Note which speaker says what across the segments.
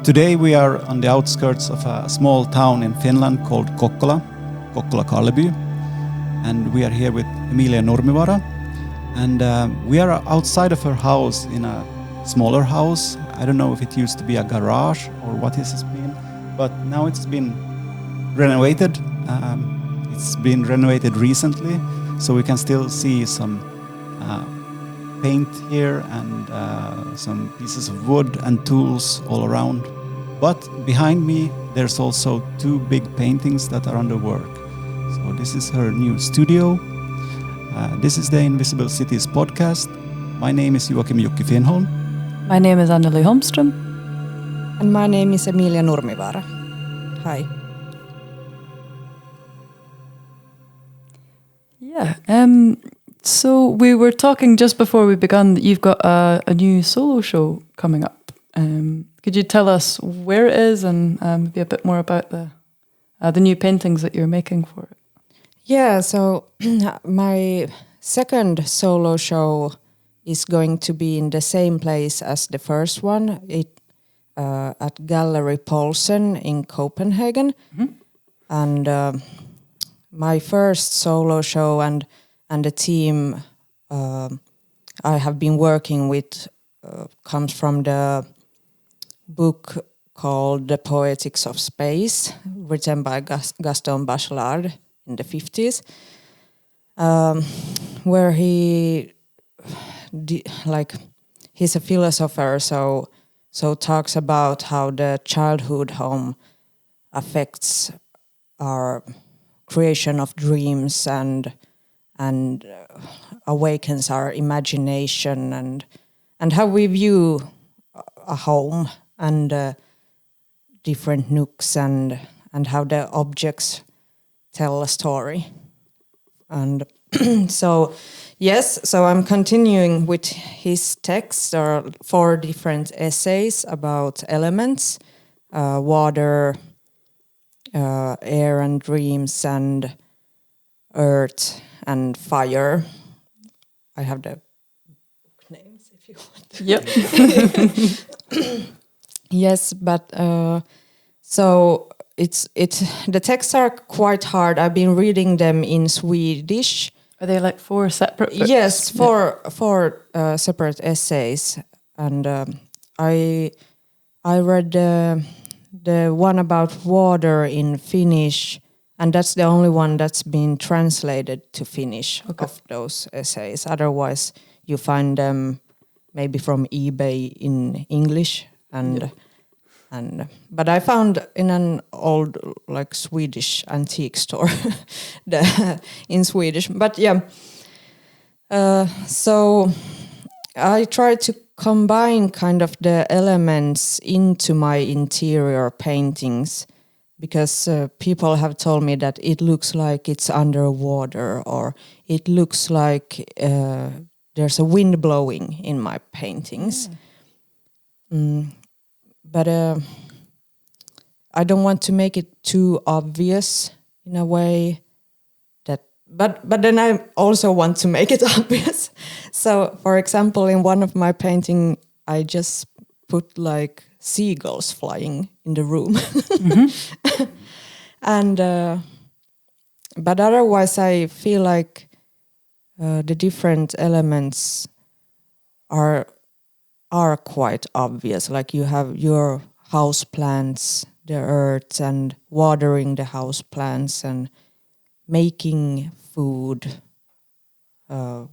Speaker 1: Today we are on the outskirts of a small town in Finland called Kokkola Karleby, and we are here with Emilia Nurmivaara, and we are outside of her house in a smaller house. I don't know if it used to be a garage or what it has been, but now it's been renovated. It's been renovated recently, so we can still see some paint here and some pieces of wood and tools all around. But behind me, there's also two big paintings that are under work. So this is her new studio. This is the Invisible Cities podcast. My name is Joakim Jukki Finnholm.
Speaker 2: My name is Anneli Holmström.
Speaker 3: And my name is Emilia Nurmivaara. Hi.
Speaker 2: Yeah. So we were talking just before we began that you've got a new solo show coming up. Could you tell us where it is and maybe a bit more about the new paintings that you're making for it?
Speaker 3: Yeah, so my second solo show is going to be in the same place as the first one, at Gallery Poulsen in Copenhagen. Mm-hmm. And my first solo show and the team I have been working with comes from the book called The Poetics of Space, written by Gaston Bachelard in the 50s, where he's a philosopher, so talks about how the childhood home affects our creation of dreams and awakens our imagination and how we view a home and different nooks and how the objects tell a story. And so I'm continuing with his text, or 4 different essays about elements, water, air and dreams, and earth and fire. I have the book names if you want.
Speaker 2: Yep.
Speaker 3: Yes, but so it's the texts are quite hard. I've been reading them in Swedish.
Speaker 2: Are they like 4 separate books?
Speaker 3: Yes, four separate essays, and I read the one about water in Finnish, and that's the only one that's been translated to Finnish. Okay. Of those essays. Otherwise, you find them maybe from eBay in English but I found in an old Swedish antique store in Swedish. But yeah, so I try to combine kind of the elements into my interior paintings, because people have told me that it looks like it's underwater, or it looks like there's a wind blowing in my paintings. But I don't want to make it too obvious in a way but then I also want to make it obvious. So, for example, in one of my painting, I just put seagulls flying in the room. Mm-hmm. And but otherwise I feel like the different elements are quite obvious. Like you have your house plants, the earth, and watering the house plants, and making food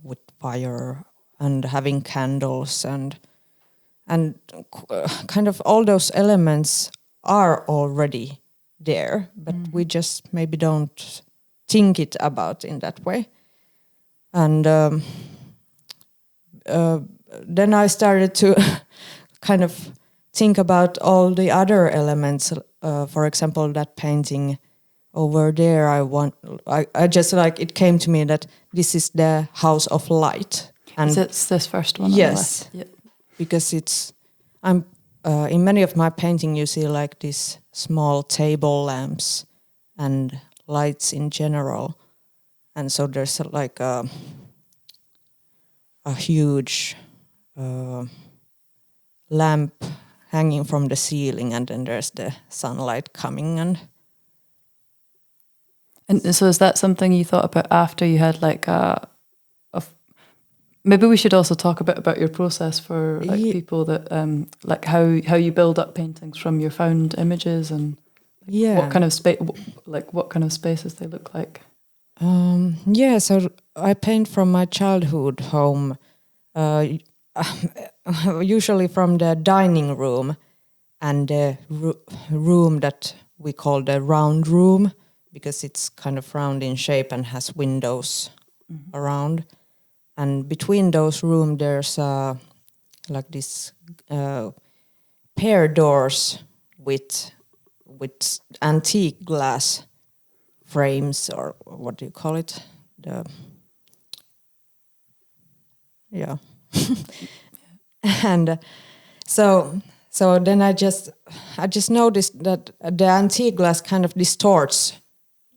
Speaker 3: with fire, and having candles, and kind of all those elements are already there, but we just maybe don't think it about in that way. And then I started to kind of think about all the other elements. For example, that painting over there, I just it came to me that this is the house of light. And
Speaker 2: it's this first one.
Speaker 3: Yes,
Speaker 2: yep.
Speaker 3: Because I'm in many of my painting you see these small table lamps and lights in general, and so there's a huge lamp hanging from the ceiling, and then there's the sunlight coming.
Speaker 2: And so is that something you thought about after you had like maybe we should also talk a bit about your process for like people that like how you build up paintings from your found images and what kind of spaces they look like.
Speaker 3: So I paint from my childhood home, usually from the dining room and the room that we call the round room, because it's kind of round in shape and has windows around. And between those rooms, there's like this pair doors with antique glass frames, or what do you call it? And so then I just noticed that the antique glass kind of distorts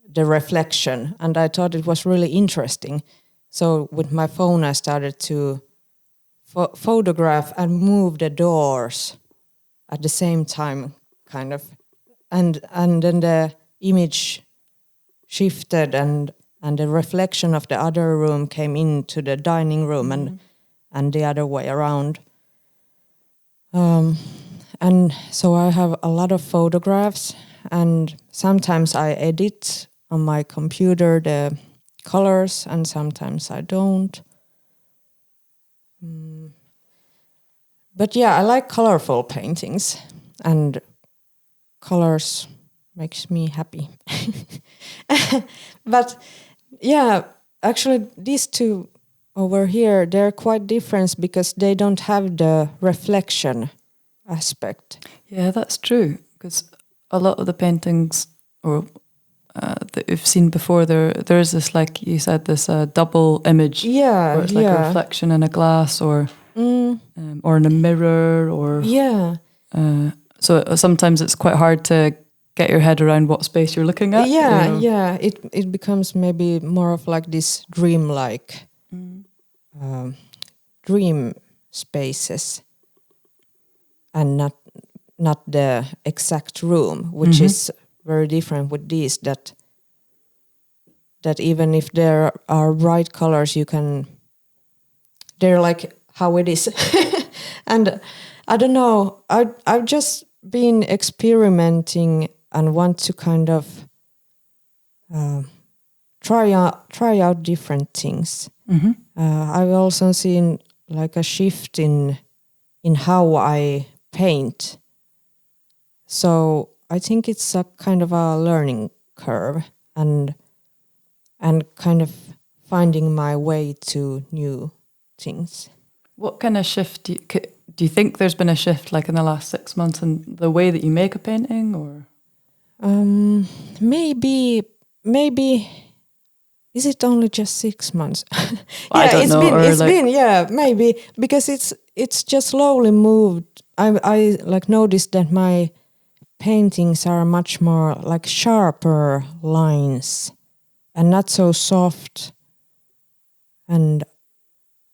Speaker 3: the reflection, and I thought it was really interesting. So with my phone, I started to photograph and move the doors at the same time, kind of, and then the image shifted, and the reflection of the other room came into the dining room, and the other way around. And so I have a lot of photographs, and sometimes I edit on my computer the colors, and sometimes I don't. But yeah, I like colorful paintings, and colors makes me happy. But yeah, actually these two over here, they're quite different because they don't have the reflection aspect.
Speaker 2: Yeah, that's true, because a lot of the paintings or that you've seen before, there is this, like you said, this double image, where it's like a reflection in a glass or in a mirror, or so sometimes it's quite hard to get your head around what space you're looking at.
Speaker 3: It becomes maybe more of like this dreamlike dream spaces, and not the exact room, which is very different with these, that even if there are bright colors, they're like how it is. And I don't know, I've just been experimenting and want to kind of try out different things. I've also seen like a shift in how I paint. So I think it's a kind of a learning curve, and kind of finding my way to new things.
Speaker 2: What kind of shift do you think there's been a shift, like in the last 6 months, in the way that you make a painting, or?
Speaker 3: Maybe is it only just 6 months?
Speaker 2: I don't know.
Speaker 3: It's been maybe, because it's just slowly moved. I like noticed that my paintings are much more like sharper lines and not so soft. And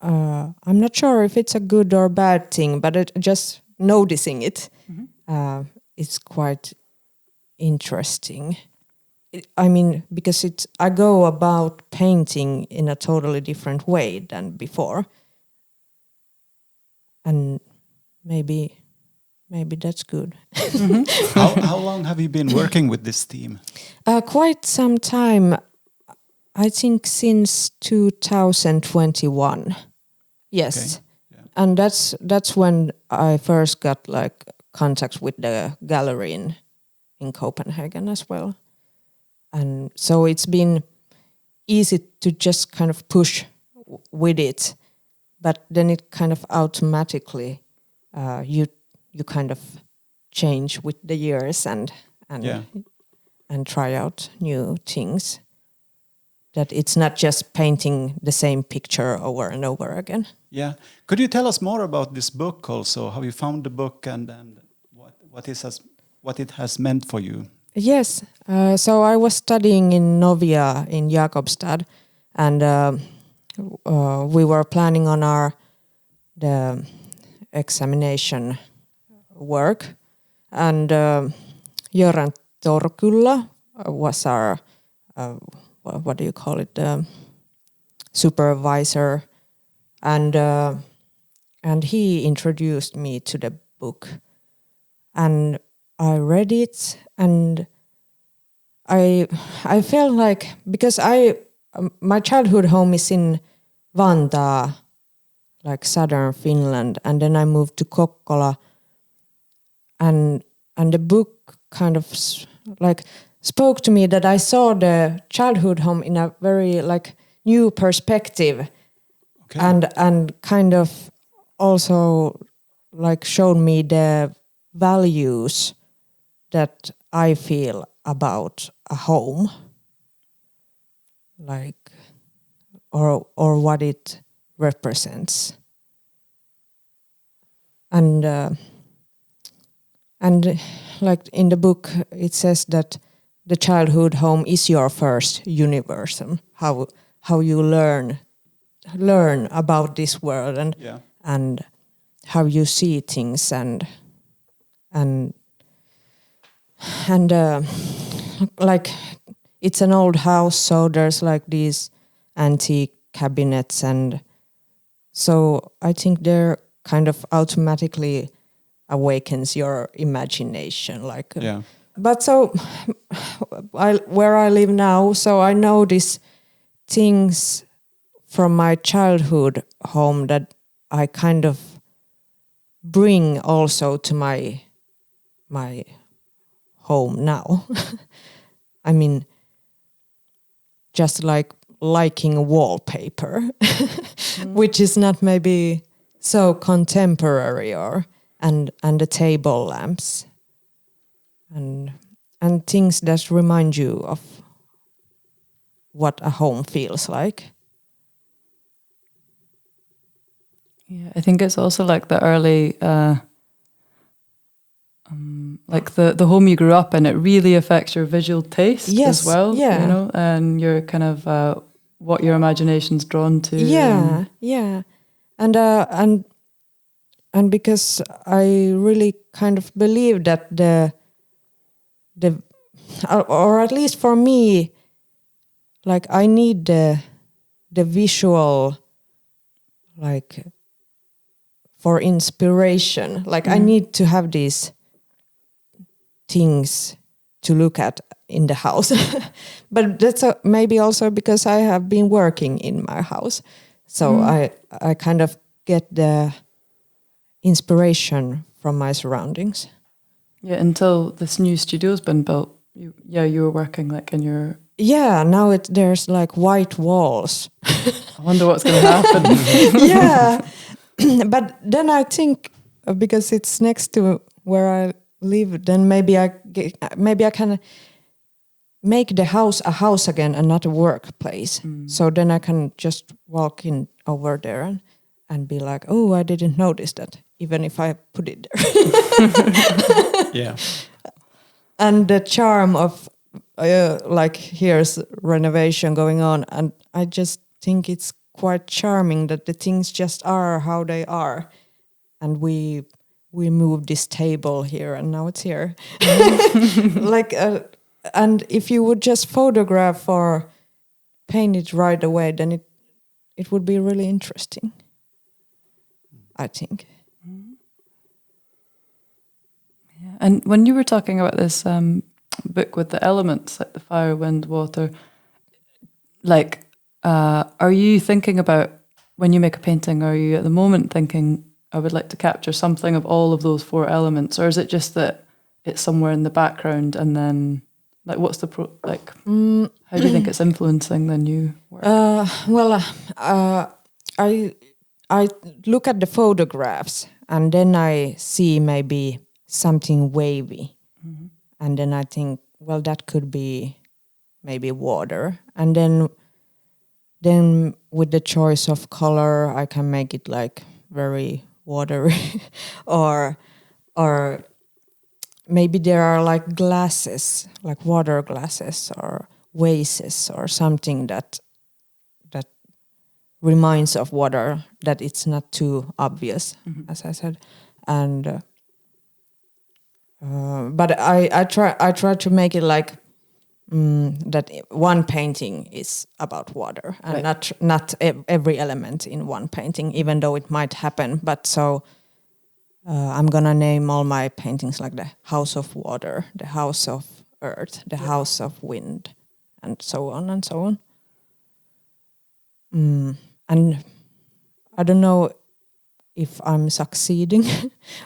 Speaker 3: I'm not sure if it's a good or bad thing, but just noticing it is quite interesting. I mean, because I go about painting in a totally different way than before, and maybe that's good.
Speaker 1: How long have you been working with this theme?
Speaker 3: Quite some time. I think since 2021. Yes.
Speaker 1: Okay. Yeah.
Speaker 3: And that's when I first got like contact with the gallery in Copenhagen as well. And so it's been easy to just kind of push with it, but then it kind of automatically you kind of change with the years and try out new things. That it's not just painting the same picture over and over again.
Speaker 1: Yeah. Could you tell us more about this book also? How you found the book and what it has meant for you?
Speaker 3: Yes. So I was studying in Novia in Jakobstad, and we were planning on the examination work. And Göran Torkulla was our, what do you call it, supervisor. And he introduced me to the book. And I read it, and I felt like, because my childhood home is in Vanda, like southern Finland, and then I moved to Kokkola, and the book kind of like spoke to me that I saw the childhood home in a very like new perspective, and kind of also like showed me the values that I feel about a home, like or what it represents. And like in the book it says that the childhood home is your first universum, how you learn about this world, and how you see things, and like it's an old house, so there's like these antique cabinets, and so I think they're kind of automatically awakens your imagination, like but so where I live now, so I notice things from my childhood home that I kind of bring also to my home now. I mean, just like liking wallpaper, which is not maybe so contemporary, and the table lamps, and things that remind you of what a home feels like.
Speaker 2: Yeah, I think it's also like the early, like the home you grew up in. It really affects your visual taste as well.
Speaker 3: Yeah.
Speaker 2: You know, and your kind of what your imagination's drawn to.
Speaker 3: Yeah, and because I really kind of believe that the or at least for me, like I need the visual, like for inspiration. Like I need to have these things to look at in the house. But that's maybe also because I have been working in my house. So I kind of get the inspiration from my surroundings.
Speaker 2: Yeah, until this new studio's been built. You were working like in your...
Speaker 3: Yeah, now there's like white walls.
Speaker 2: I wonder what's going to happen.
Speaker 3: Yeah. But then I think because it's next to where I live, then maybe I can make the house a house again and not a workplace. So then I can just walk in over there and be like, oh, I didn't notice that, even if I put it there.
Speaker 1: Yeah.
Speaker 3: And the charm of like here's renovation going on, and I just think it's quite charming that the things just are how they are, and we moved this table here and now it's here. Like and if you would just photograph or paint it right away, then it would be really interesting, I think.
Speaker 2: Yeah. And when you were talking about this book with the elements, like the fire, wind, water, like are you thinking about, when you make a painting, are you at the moment thinking, I would like to capture something of all of those four elements, or is it just that it's somewhere in the background, and then like what's the how do you think it's influencing the new work?
Speaker 3: I look at the photographs and then I see maybe something wavy, and then I think, well, that could be maybe water, and then with the choice of color I can make it like very watery or maybe there are like glasses, like water glasses or vases or something that reminds of water, that it's not too obvious, as I said. And but I try to make it like that one painting is about water and not every element in one painting, even though it might happen. But so I'm gonna name all my paintings like the House of Water, the House of Earth, the House of Wind, and so on and so on. And I don't know if I'm succeeding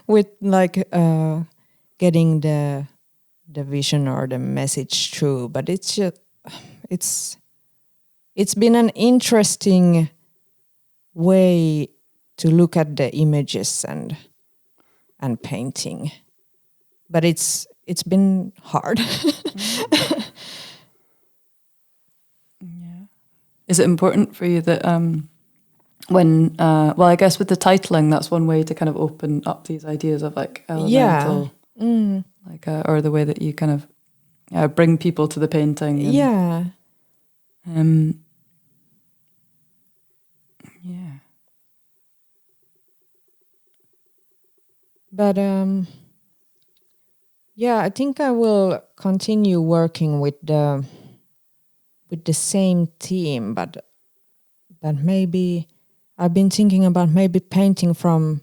Speaker 3: with like getting the vision or the message through, but it's just it's been an interesting way to look at the images and painting, but it's been hard.
Speaker 2: Yeah. Is it important for you that when well, I guess with the titling, that's one way to kind of open up these ideas of like elemental, like or the way that you kind of bring people to the painting. And,
Speaker 3: yeah.
Speaker 2: Yeah.
Speaker 3: But yeah, I think I will continue working with the same team, but maybe I've been thinking about maybe painting from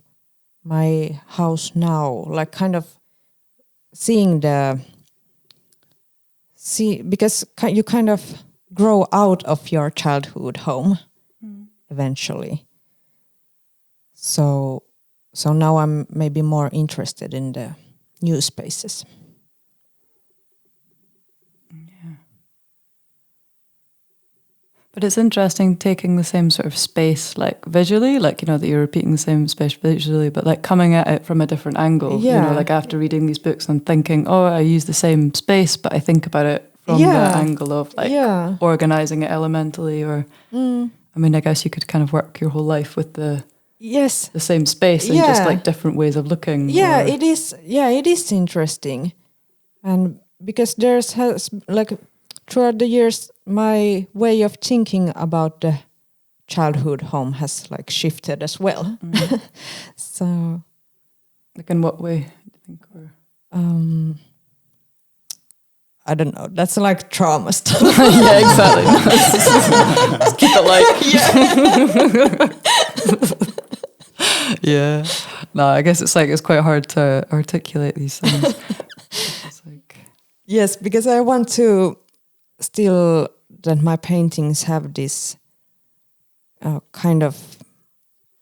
Speaker 3: my house now, like kind of because you kind of grow out of your childhood home eventually. So now I'm maybe more interested in the new spaces.
Speaker 2: Yeah. But it's interesting taking the same sort of space, like visually, like, you know, that you're repeating the same space visually, but like coming at it from a different angle.
Speaker 3: Yeah.
Speaker 2: You know, like after reading these books and thinking, oh, I use the same space, but I think about it from the angle of like organizing it elementally, or I mean, I guess you could kind of work your whole life with the same space and just like different ways of looking.
Speaker 3: Yeah, it is. Yeah, it is interesting, and because has like throughout the years, my way of thinking about the childhood home has like shifted as well. So,
Speaker 2: like in what way do you think? Or
Speaker 3: I don't know. That's like trauma stuff.
Speaker 2: Yeah, exactly. Just keep it light. Yeah. No, I guess it's quite hard to articulate these things. It's like,
Speaker 3: yes, because I want to still that my paintings have this kind of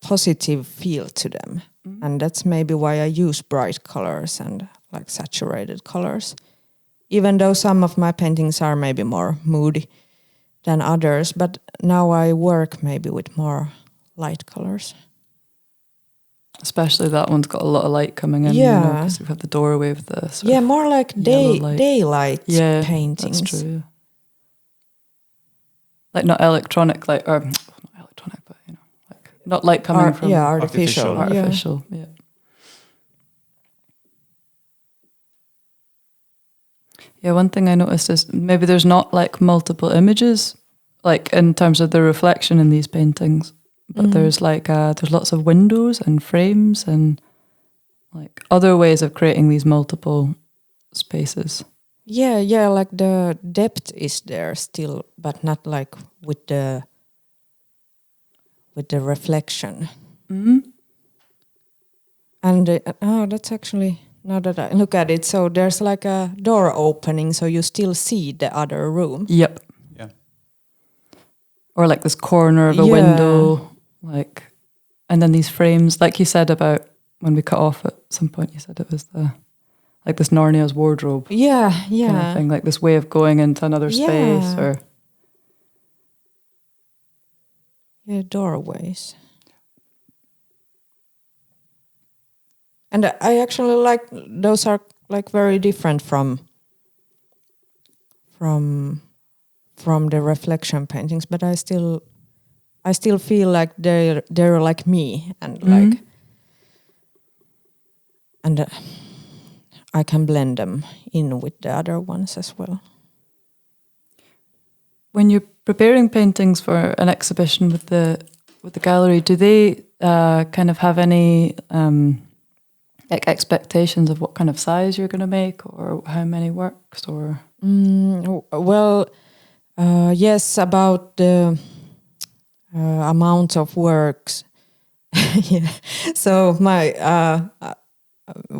Speaker 3: positive feel to them, and that's maybe why I use bright colors and like saturated colors. Even though some of my paintings are maybe more moody than others, but now I work maybe with more light colors.
Speaker 2: especially that one's got a lot of light coming in. Yeah, because we have the doorway with the sort of
Speaker 3: more like daylight paintings.
Speaker 2: That's true. Like not electronic light, or not electronic, but you know, like not light coming from
Speaker 3: artificial.
Speaker 2: Yeah. Yeah, one thing I noticed is maybe there's not like multiple images, like in terms of the reflection in these paintings, but there's like there's lots of windows and frames and like other ways of creating these multiple spaces.
Speaker 3: Yeah, like the depth is there still, but not like with the reflection. And that's actually, now that I look at it, so there's like a door opening, so you still see the other room.
Speaker 2: Yep.
Speaker 1: Yeah.
Speaker 2: Or like this corner of a window, like, and then these frames, like you said about when we cut off at some point, you said it was like this Narnia's wardrobe.
Speaker 3: Yeah.
Speaker 2: Kind of thing, like this way of going into another space, or
Speaker 3: doorways. And I actually like those are like very different from the reflection paintings, but I still feel like they're like me, and like and I can blend them in with the other ones as well.
Speaker 2: When you're preparing paintings for an exhibition with the gallery, do they kind of have any like expectations of what kind of size you're going to make, or how many works, or?
Speaker 3: Well, yes, about the amount of works. Yeah. So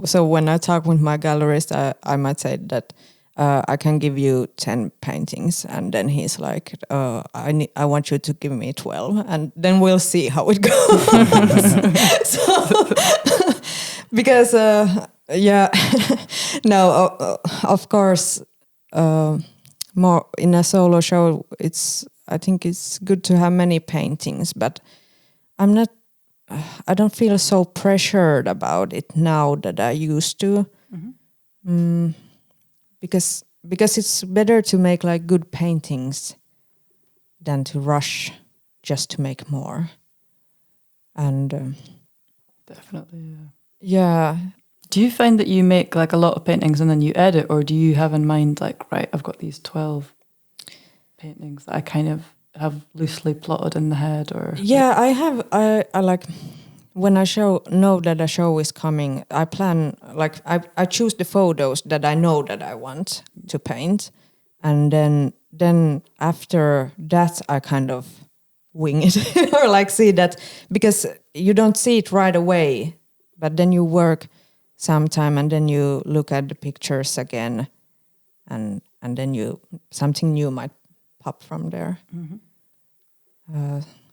Speaker 3: so when I talk with my gallerist, I might say that I can give you 10 paintings, and then he's like, I want you to give me 12, and then we'll see how it goes. Because no, of course, more in a solo show, I think it's good to have many paintings, but I don't feel so pressured about it now that I used to. Because it's better to make like good paintings than to rush just to make more. And
Speaker 2: Definitely,
Speaker 3: yeah.
Speaker 2: Do you find that you make like a lot of paintings and then you edit, or do you have in mind like, right, I've got these 12 paintings that I kind of have loosely plotted in the head? Or
Speaker 3: Yeah, I like when I know that a show is coming, I plan, like I choose the photos that I know that I want to paint, and then after that I kind of wing it or like see that, because you don't see it right away, but then you work sometime and then you look at the pictures again, and then something new might pop from there.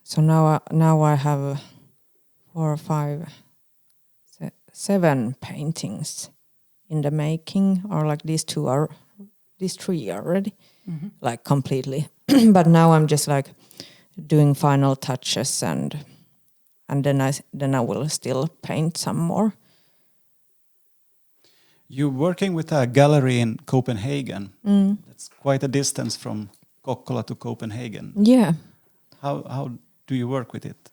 Speaker 3: So now I have 4, 5, 7 paintings in the making, or like these 3 already, like completely. But now I'm just like doing final touches, and then I will still paint some more.
Speaker 1: You're working with a gallery in Copenhagen. That's quite a distance from Kokkola to Copenhagen.
Speaker 3: Yeah.
Speaker 1: How do you work with it?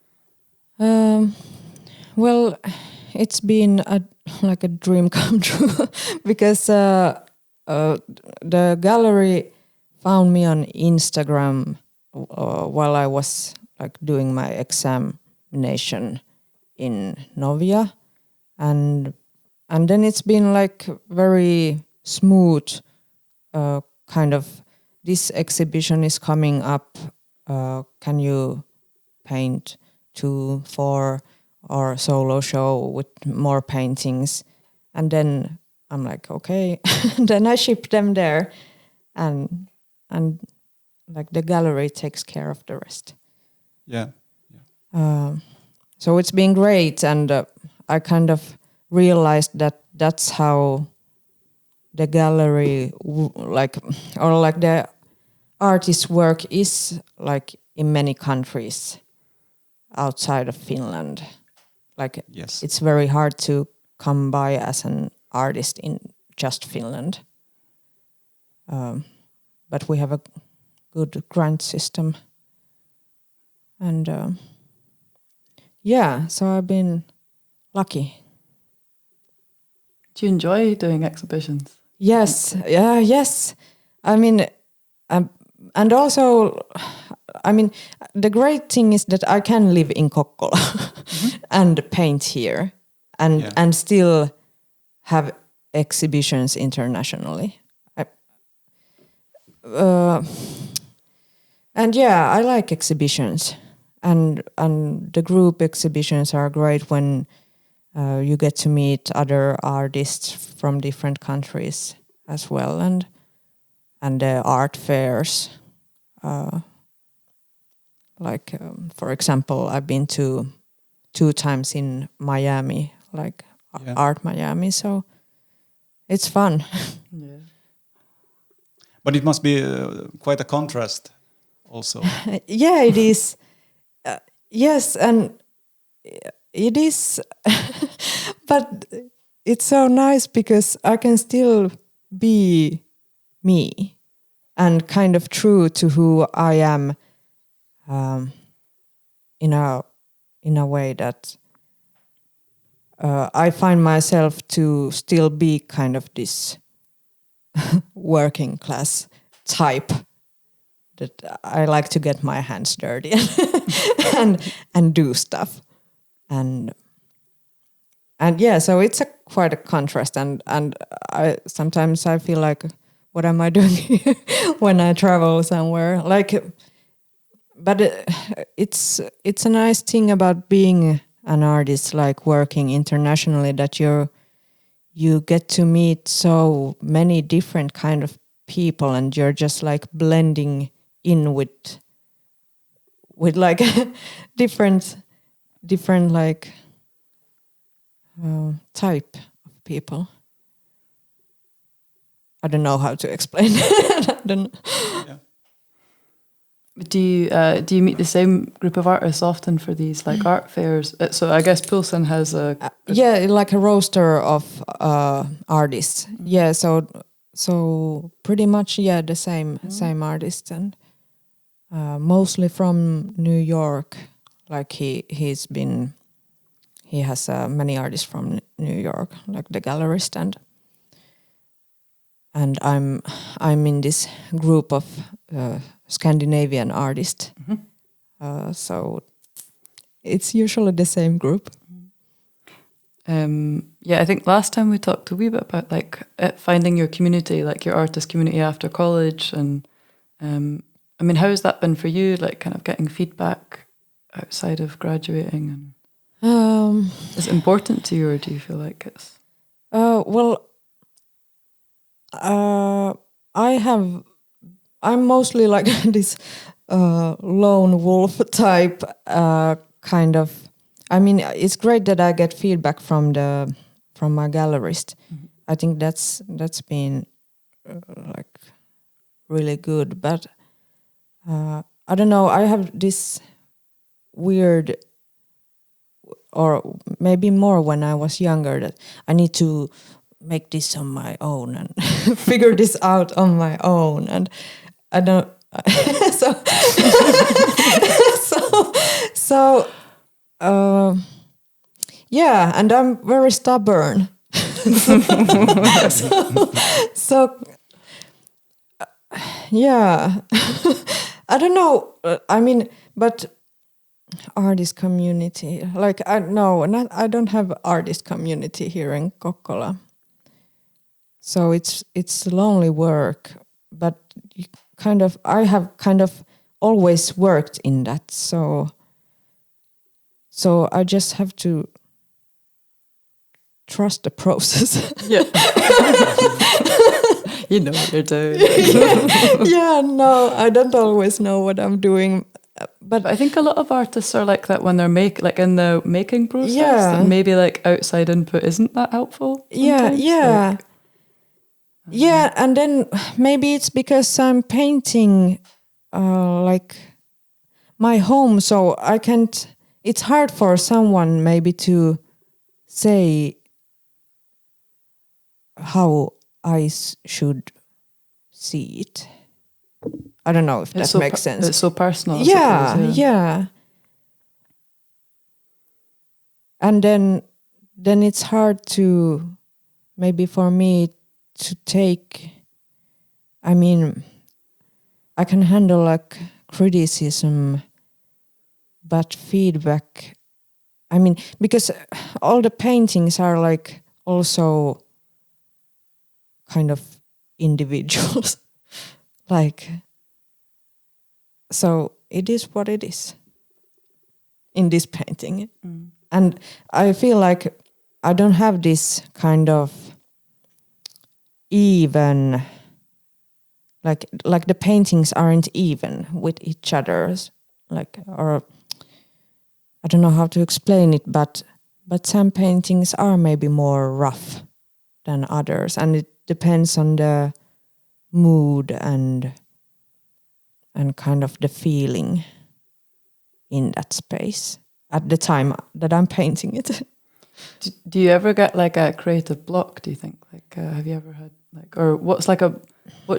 Speaker 3: Well, it's been like a dream come true because the gallery found me on Instagram while I was like doing my examination in Novia, and then it's been like very smooth. Kind of, this exhibition is coming up. Can you paint 2, 4? Or solo show with more paintings, and then I'm like, okay. Then I ship them there, and like the gallery takes care of the rest.
Speaker 1: Yeah.
Speaker 3: So it's been great, and I kind of realized that that's how the gallery or the artist's work is like in many countries outside of Finland. Like,
Speaker 1: yes,
Speaker 3: it's very hard to come by as an artist in just Finland. But we have a good grant system. And so I've been lucky.
Speaker 2: do you enjoy doing exhibitions?
Speaker 3: Yes, yes. I mean, and also, I mean, the great thing is that I can live in Kokkola and paint here, and still have exhibitions internationally. And I like exhibitions, and the group exhibitions are great when you get to meet other artists from different countries as well, and the art fairs. For example, I've been to 2 times in Miami, like Art Miami, so it's fun.
Speaker 2: Yeah.
Speaker 1: But it must be quite a contrast also.
Speaker 3: Yeah, it is. Yes, and it is. But it's so nice because I can still be me and kind of true to who I am, in a way that I find myself to still be kind of this working class type, that I like to get my hands dirty and do stuff, and And yeah, so it's quite a contrast, and I sometimes I feel like, what am I doing here when I travel somewhere? Like, but it's a nice thing about being an artist, like working internationally, that you get to meet so many different kind of people, and you're just like blending in with like different like type of people. I don't know how to explain. I don't.
Speaker 1: Yeah.
Speaker 2: Do you meet the same group of artists often for these like art fairs? So I guess Poulsen has a
Speaker 3: like a roster of artists. Yeah, so pretty much the same artists, and mostly from New York. Like he has many artists from New York, like the gallerist, and I'm in this group of Scandinavian artists. So it's usually the same group.
Speaker 2: I think last time we talked a wee bit about like finding your community, like your artist community after college, and I mean, how has that been for you? Like, kind of getting feedback outside of graduating, and is it important to you, or do you feel like it's?
Speaker 3: I'm mostly like this lone wolf type kind of. I mean, it's great that I get feedback from my gallerist. Mm-hmm. I think that's been like really good. But I don't know. I have this weird, or maybe more when I was younger, that I need to make this on my own and figure this out on my own, and I don't. Yeah, and I'm very stubborn. Yeah, I don't know. I mean, but artist community, like I don't have artist community here in Kokkola. So it's lonely work, but I have kind of always worked in that. So I just have to trust the process.
Speaker 2: Yeah. You know what you're doing.
Speaker 3: No, I don't always know what I'm doing. But
Speaker 2: I think a lot of artists are like that when they're in the making process. Yeah. And maybe like outside input isn't that helpful.
Speaker 3: Sometimes. Yeah. Yeah, and then maybe it's because I'm painting like my home, so I can't. It's hard for someone maybe to say how I should see it. I don't know if that makes sense.
Speaker 2: It's so personal.
Speaker 3: Yeah, yeah. And then it's hard to, maybe for me, to take. I mean, I can handle like criticism, but feedback. I mean, because all the paintings are like also kind of individuals. Like, so it is what it is in this painting. Mm. And I feel like I don't have this kind of even, like the paintings aren't even with each other, like, or I don't know how to explain it, but some paintings are maybe more rough than others, and it depends on the mood and kind of the feeling in that space at the time that I'm painting it.
Speaker 2: Do you ever get like a creative block, do you think? Like, have you ever had like, or what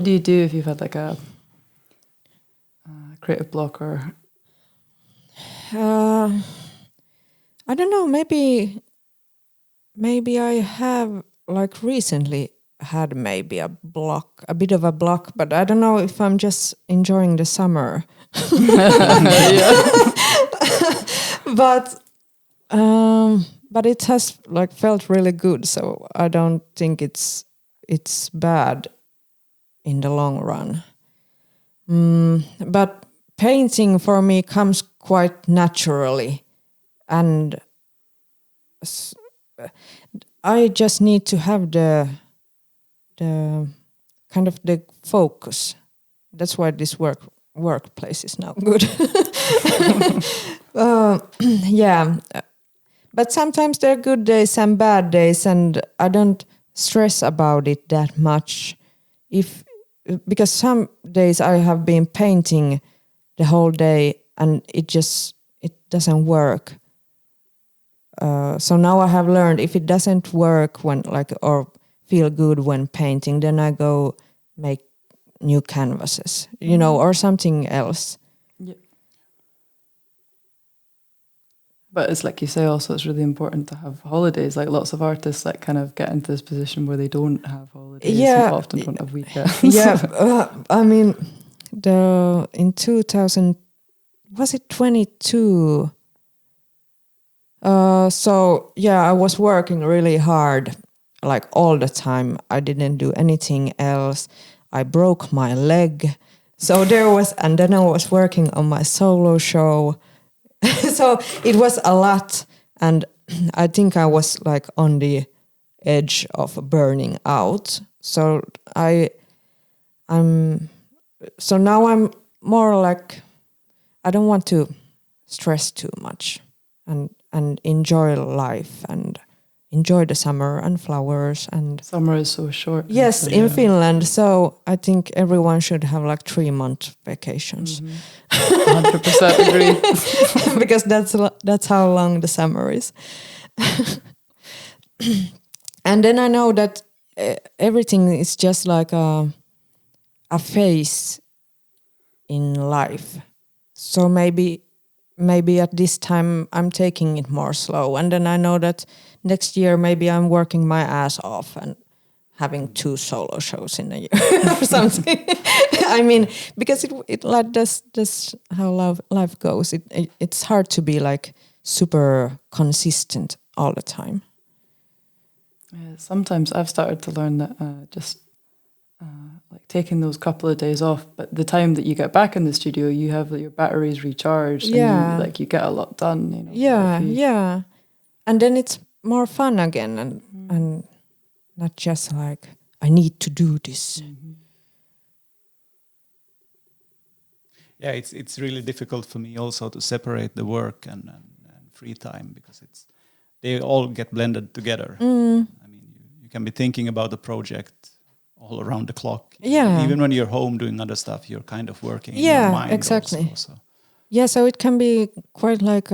Speaker 2: do you do if you've had like a creative block, or?
Speaker 3: I don't know, maybe I have like recently had maybe a bit of a block, but I don't know if I'm just enjoying the summer. But but it has like felt really good, so I don't think it's bad in the long run. But painting for me comes quite naturally, and I just need to have the kind of the focus. That's why this workplace is now good. Yeah, but sometimes there are good days and bad days, and I don't stress about it that much. Because some days I have been painting the whole day and it doesn't work. So now I have learned if it doesn't work or feel good when painting, then I go make new canvases, or something else.
Speaker 2: Yeah. But it's like you say, also it's really important to have holidays. Like lots of artists like kind of get into this position where they don't have holidays and often don't have weekends.
Speaker 3: Yeah, I mean, in 2000, was it 22? So yeah, I was working really hard, like all the time. I didn't do anything else. I broke my leg. So and then I was working on my solo show. So it was a lot, and I think I was like on the edge of burning out. So so now I'm more like, I don't want to stress too much and enjoy life and enjoy the summer and flowers. And
Speaker 2: summer is so short.
Speaker 3: Yes, in Finland. So I think everyone should have like 3-month vacations.
Speaker 2: 100% agree.
Speaker 3: Because that's how long the summer is. And then I know that everything is just like a phase in life. So maybe at this time I'm taking it more slow, and then I know that next year maybe I'm working my ass off and having 2 solo shows in a year or something. I mean, because it like that's how life goes. It's hard to be like super consistent all the time.
Speaker 2: Sometimes I've started to learn that like taking those couple of days off, but the time that you get back in the studio, you have your batteries recharged, and you get a lot done.
Speaker 3: Yeah, and then it's more fun again, and not just like I need to do this.
Speaker 1: Yeah, it's really difficult for me also to separate the work and free time, because they all get blended together. I mean, you can be thinking about the project all around the clock.
Speaker 3: Yeah.
Speaker 1: Even when you're home doing other stuff, you're kind of working in your mind.
Speaker 3: Exactly.
Speaker 1: Also.
Speaker 3: Yeah, so it can be quite like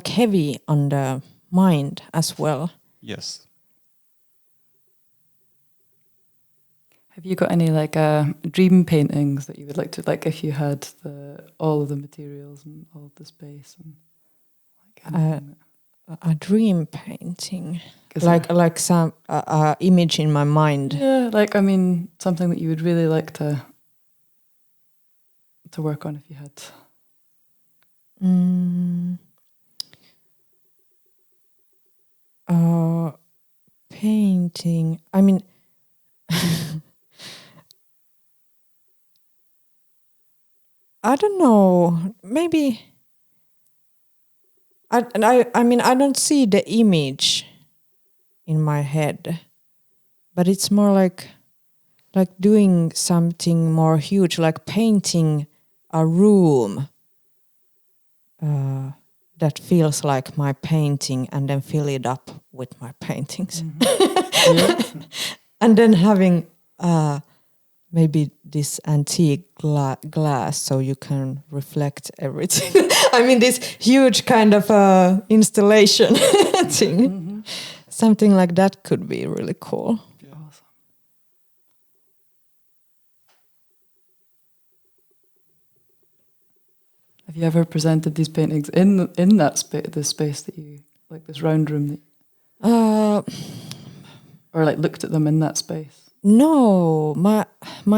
Speaker 3: heavy on the mind as well.
Speaker 1: Yes.
Speaker 2: Have you got any like dream paintings that you would like to, like if you had all of the materials and all of the space and like
Speaker 3: a dream painting, like some image in my mind.
Speaker 2: Yeah, like I mean something that you would really like to work on if you had.
Speaker 3: Painting. I mean, I don't know. Maybe. I mean, I don't see the image in my head, but it's more like doing something more huge, like painting a room that feels like my painting, and then fill it up with my paintings. And then having maybe this antique glass so you can reflect everything. I mean, this huge kind of installation thing. Something like that could be really cool.
Speaker 2: Yeah. Awesome. Have you ever presented these paintings in that the space that you, like this round room, or like looked at them in that space?
Speaker 3: No, my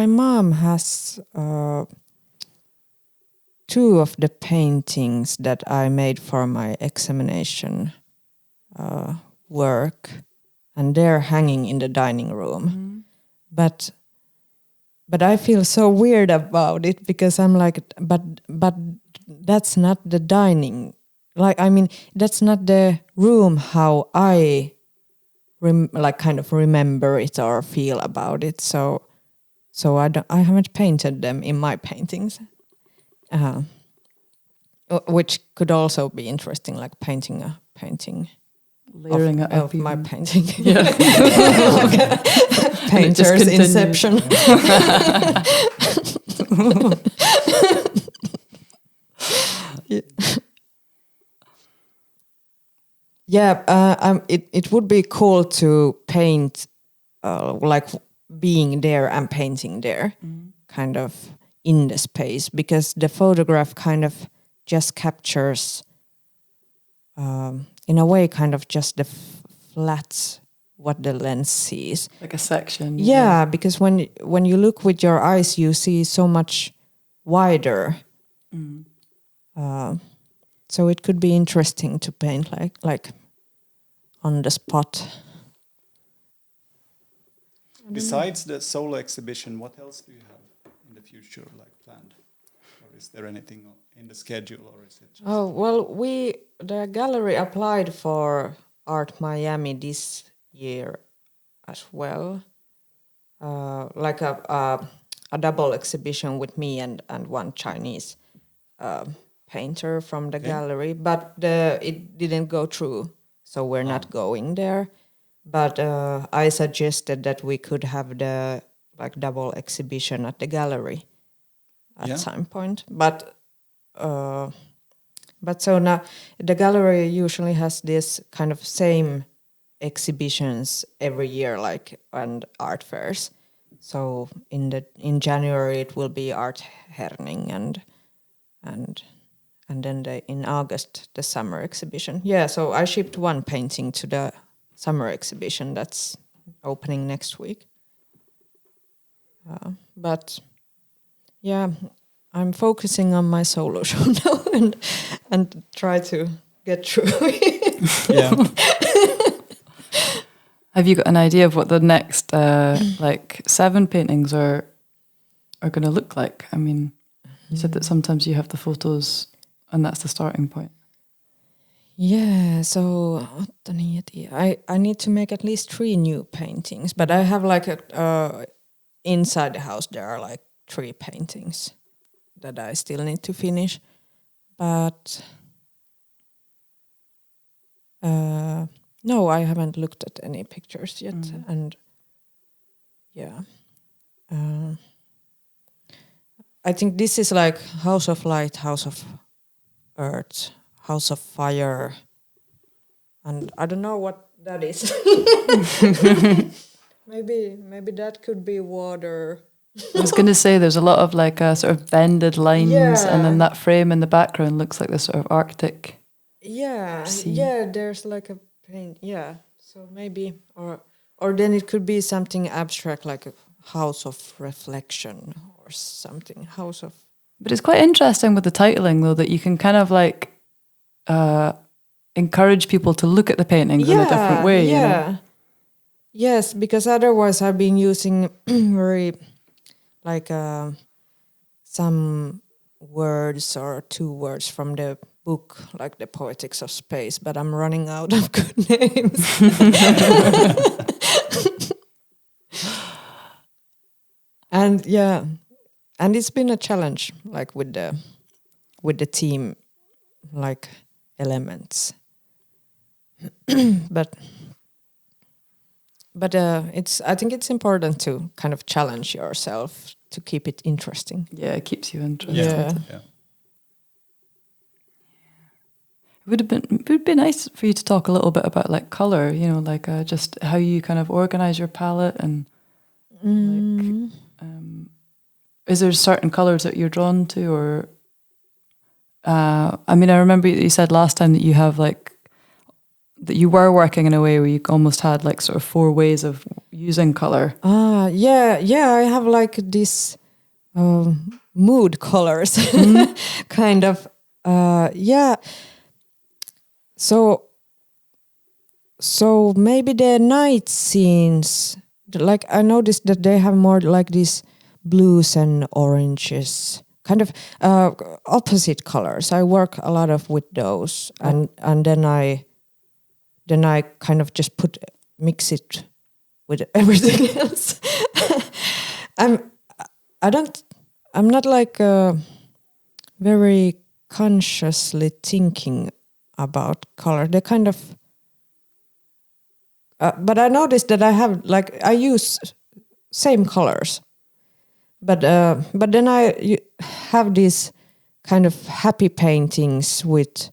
Speaker 3: mom has two of the paintings that I made for my examination work, and they're hanging in the dining room. But I feel so weird about it because I'm like, but that's not the dining. Like, I mean, that's not the room how I kind of remember it or feel about it. So I haven't painted them in my paintings, which could also be interesting, like painting a painting.
Speaker 2: Layering it up
Speaker 3: of my
Speaker 2: even.
Speaker 3: painting.
Speaker 2: Yeah.
Speaker 3: Painter's inception. It would be cool to paint like being there and painting there, kind of in the space, because the photograph kind of just captures in a way kind of just the flat what the lens sees,
Speaker 2: Like a section.
Speaker 3: yeah, because when you look with your eyes you see so much wider, so it could be interesting to paint like on the spot.
Speaker 1: Besides the solo exhibition, what else do you have in the future, like planned? Or is there anything in the schedule, or is it just...
Speaker 3: Oh, well, the gallery applied for Art Miami this year as well, like a double exhibition with me and one Chinese painter from the gallery, but it didn't go through, so we're not going there. But I suggested that we could have the double exhibition at the gallery at some point. But so now the gallery usually has this kind of same exhibitions every year, and art fairs. So in January it will be Art Herning and then in August the summer exhibition. Yeah, so I shipped one painting to the summer exhibition that's opening next week. But yeah, I'm focusing on my solo show now and try to get through it.
Speaker 1: Yeah.
Speaker 2: Have you got an idea of what the next 7 paintings are going to look like? I mean, you said that sometimes you have the photos and that's the starting point.
Speaker 3: Yeah, so I need to make at least 3 new paintings, but I have inside the house there are 3 paintings that I still need to finish. But no, I haven't looked at any pictures yet, and yeah, I think this is like House of Light, House of Earth, House of Fire, and I don't know what that is. Maybe that could be water.
Speaker 2: I was going to say there's a lot of sort of bended lines, and then that frame in the background looks like this sort of Arctic.
Speaker 3: Yeah,
Speaker 2: sea.
Speaker 3: yeah. There's like a paint. Yeah, so maybe or then it could be something abstract like a house of reflection or something. House of.
Speaker 2: But it's quite interesting with the titling though that you can kind of encourage people to look at the paintings in a different way.
Speaker 3: Yeah.
Speaker 2: You know?
Speaker 3: Yes, because otherwise I've been using very some words or 2 words from the book, like The Poetics of Space, but I'm running out of good names. And yeah, and it's been a challenge, with the team, elements. But I think it's important to kind of challenge yourself to keep it interesting.
Speaker 2: Yeah, it keeps you interested.
Speaker 3: Yeah.
Speaker 2: It would be nice for you to talk a little bit about color, just how you kind of organize your palette and is there certain colors that you're drawn to, or I remember you said last time that you have that you were working in a way where you almost had sort of 4 ways of using color.
Speaker 3: Yeah, I have this mood colors, kind of. Yeah. So maybe the night scenes, like I noticed that they have more like these blues and oranges, kind of opposite colors. I work a lot of with those, and then I kind of just mix it with everything else. I'm not like very consciously thinking about color. They kind of, but I noticed that I use same colors, but then I have these kind of happy paintings with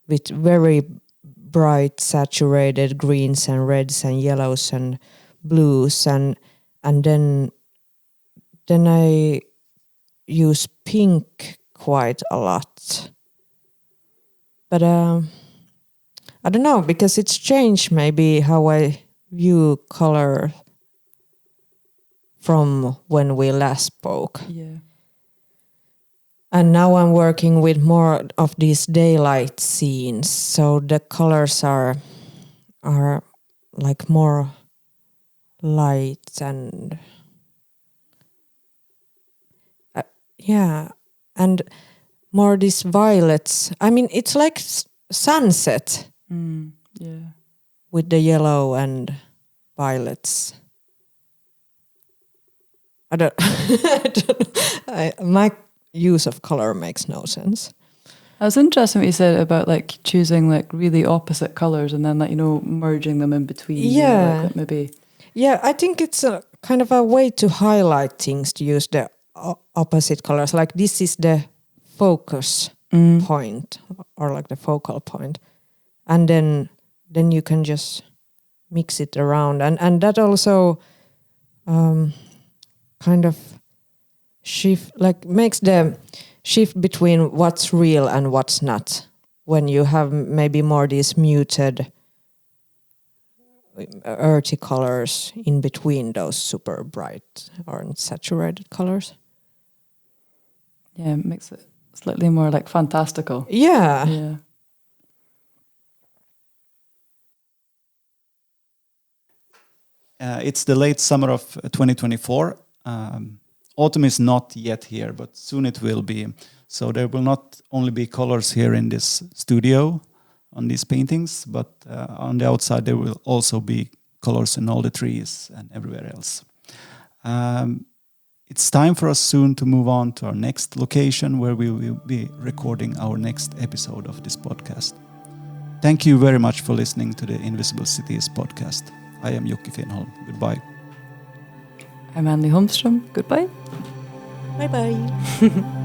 Speaker 3: very bright saturated greens and reds and yellows and blues, and then I use pink quite a lot. But I don't know, because it's changed maybe how I view color from when we last spoke.
Speaker 2: Yeah.
Speaker 3: And now I'm working with more of these daylight scenes, so the colors are like more light and and more these violets. I mean, it's like sunset with the yellow and violets. I don't my use of color makes no sense.
Speaker 2: It was interesting what you said about like choosing like really opposite colors and then like, you know, merging them in between.
Speaker 3: Yeah.
Speaker 2: You know, like maybe.
Speaker 3: Yeah, I think it's a kind of a way to highlight things, to use the opposite colors. Like this is the focus point, or like the focal point. And then you can just mix it around. And that also kind of makes the shift between what's real and what's not, when you have maybe more these muted earthy colors in between those super bright or saturated colors.
Speaker 2: Yeah, it makes it slightly more like fantastical.
Speaker 3: Yeah.
Speaker 2: Yeah.
Speaker 1: It's the late summer of 2024. Autumn is not yet here, but soon it will be. So there will not only be colors here in this studio on these paintings, but on the outside there will also be colors in all the trees and everywhere else. It's time for us soon to move on to our next location, where we will be recording our next episode of this podcast. Thank you very much for listening to the Invisible Cities podcast. I am Jukki Finnholm. Goodbye.
Speaker 2: I'm Annie Holmström. Goodbye.
Speaker 3: Bye-bye.